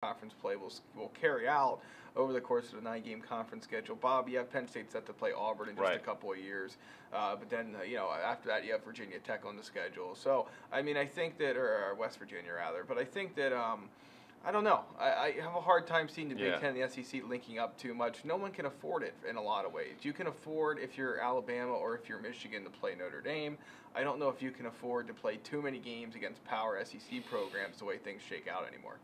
conference play will carry out over the course of the 9-game conference schedule. Bob, you have Penn State set to play Auburn in just a couple of years, but then after that you have Virginia Tech on the schedule. So I mean, I think that, or West Virginia rather, but I think that I don't know. I have a hard time seeing the Big Ten and the SEC linking up too much. No one can afford it in a lot of ways. You can afford, if you're Alabama or if you're Michigan, to play Notre Dame. I don't know if you can afford to play too many games against power SEC programs the way things shake out anymore.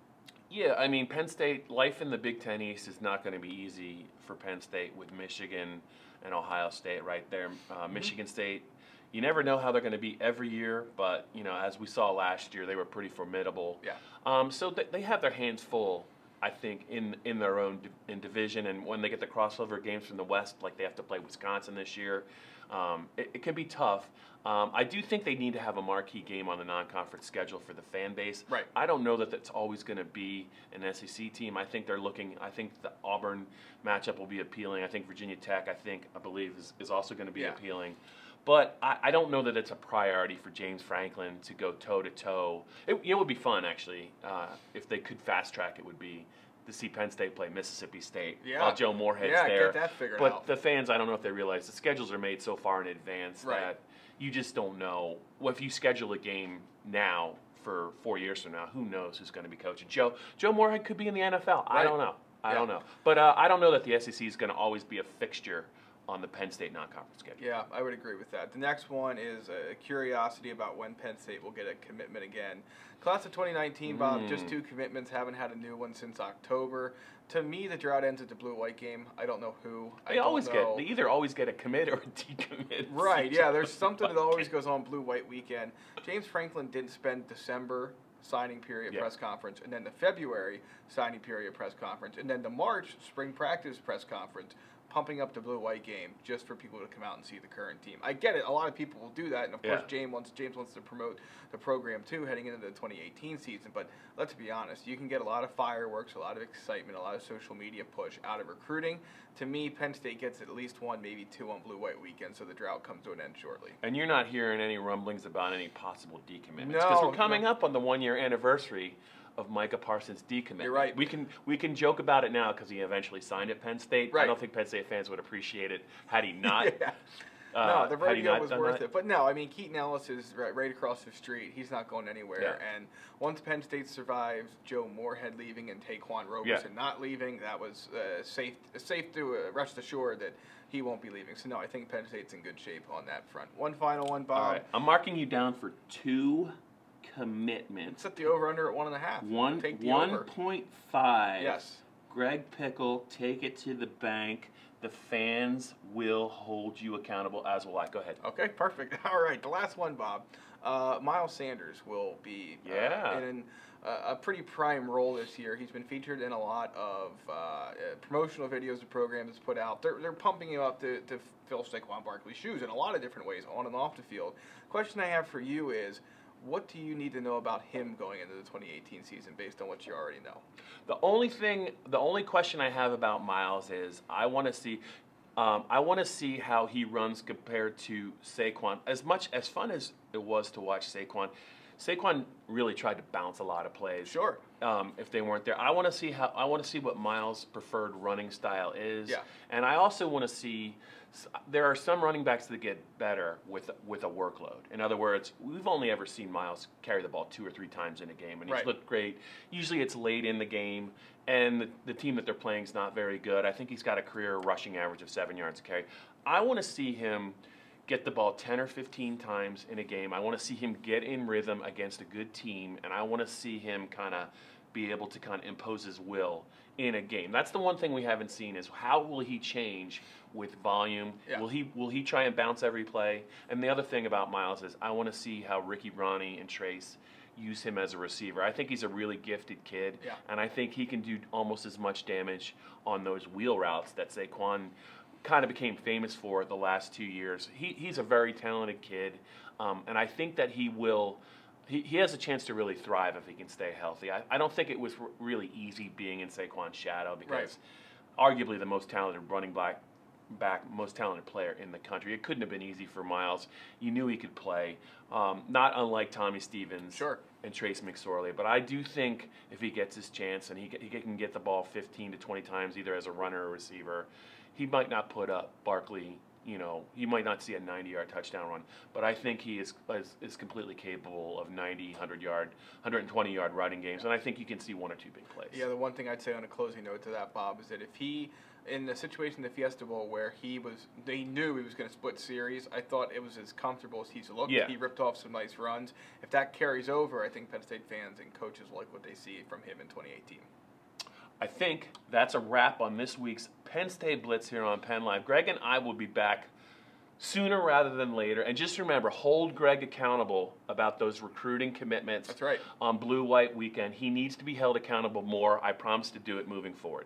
Yeah, I mean, Penn State, life in the Big Ten East is not going to be easy for Penn State with Michigan and Ohio State right there. Michigan State, you never know how they're going to be every year, but, as we saw last year, they were pretty formidable. Yeah. So they have their hands full, I think, in their own division, and when they get the crossover games from the West, like they have to play Wisconsin this year, it can be tough. I do think they need to have a marquee game on the non-conference schedule for the fan base. Right. I don't know that that's always going to be an SEC team. I think I think the Auburn matchup will be appealing. I think Virginia Tech, I believe, is also going to be appealing. But I don't know that it's a priority for James Franklin to go toe-to-toe. It would be fun, actually, if they could fast-track it would be to see Penn State play Mississippi State while Joe Moorhead's there. Get that figured But out. the fans, I don't know if they realize the schedules are made so far in advance that you just don't know. Well, if you schedule a game now for 4 years from now, who knows who's going to be coaching? Joe Moorhead could be in the NFL. I don't know. I don't know. But I don't know that the SEC is going to always be a fixture on the Penn State non-conference schedule. Yeah, I would agree with that. The next one is a curiosity about when Penn State will get a commitment again. Class of 2019, Bob, just 2 commitments, haven't had a new one since October. To me, the drought ends at the blue-white game. I don't know who. They either always get a commit or a decommit. Right, yeah, there's something that always goes on blue-white weekend. James Franklin didn't spend December signing period press conference, and then the February signing period press conference, and then the March spring practice press conference, pumping up the blue-white game just for people to come out and see the current team. I get it. A lot of people will do that, and of course James wants to promote the program too heading into the 2018 season. But let's be honest, you can get a lot of fireworks, a lot of excitement, a lot of social media push out of recruiting. To me, Penn State gets at least 1, maybe 2 on blue-white weekend, so the drought comes to an end shortly. And you're not hearing any rumblings about any possible decommitments because we're coming up on the 1-year anniversary of Micah Parsons' decommitment. You're right. We can joke about it now because he eventually signed at Penn State. Right. I don't think Penn State fans would appreciate it had he not. No, the radio was worth it. But no, I mean, Keaton Ellis is right across the street. He's not going anywhere. Yeah. And once Penn State survives Joe Moorhead leaving and Taquan Roberson not leaving, that was safe to rest assured that he won't be leaving. So no, I think Penn State's in good shape on that front. One final one, Bob. All right. I'm marking you down for 2 commitments. Set the over-under at 1.5. Take the over. 1.5. Yes. Greg Pickel, take it to the bank. The fans will hold you accountable, as will I. Go ahead. Okay, perfect. All right, the last one, Bob. Miles Sanders will be in a pretty prime role this year. He's been featured in a lot of promotional videos the program has put out. They're pumping him up to fill Saquon Barkley's shoes in a lot of different ways, on and off the field. Question I have for you is, what do you need to know about him going into the 2018 season based on what you already know? The only question I have about Miles is I want to see how he runs compared to Saquon. As much as fun as it was to watch Saquon really tried to bounce a lot of plays. Sure. If they weren't there, I want to see what Miles' preferred running style is. Yeah. And I also want to see. There are some running backs that get better with a workload. In other words, we've only ever seen Miles carry the ball 2 or 3 times in a game, and he's looked great. Usually it's late in the game, and the team that they're playing is not very good. I think he's got a career rushing average of 7 yards a carry. I want to see him get the ball 10 or 15 times in a game. I want to see him get in rhythm against a good team, and I want to see him kind of be able to kind of impose his will in a game. That's the one thing we haven't seen is how will he change with volume? Yeah. Will he try and bounce every play? And the other thing about Miles is I want to see how Ricky Ronnie and Trace use him as a receiver. I think he's a really gifted kid, and I think he can do almost as much damage on those wheel routes that Saquon kind of became famous for the last 2 years. He's a very talented kid, and I think that he will. He has a chance to really thrive if he can stay healthy. I don't think it was really easy being in Saquon's shadow because arguably the most talented running back, most talented player in the country. It couldn't have been easy for Miles. You knew he could play, not unlike Tommy Stevens. Sure. and Trace McSorley. But I do think if he gets his chance and he can get the ball 15 to 20 times either as a runner or receiver, he might not put up Barkley. You know, you might not see a 90-yard touchdown run, but I think he is completely capable of 90, 100-yard, 120-yard running games, and I think you can see 1 or 2 big plays. Yeah, the one thing I'd say on a closing note to that, Bob, is that if he, in the situation in the Fiesta Bowl where they knew he was going to split series, I thought it was as comfortable as he's looked. Yeah. He ripped off some nice runs. If that carries over, I think Penn State fans and coaches like what they see from him in 2018. I think that's a wrap on this week's Penn State Blitz here on PennLive. Greg and I will be back sooner rather than later. And just remember, hold Greg accountable about those recruiting commitments. That's right. On Blue-White Weekend. He needs to be held accountable more. I promise to do it moving forward.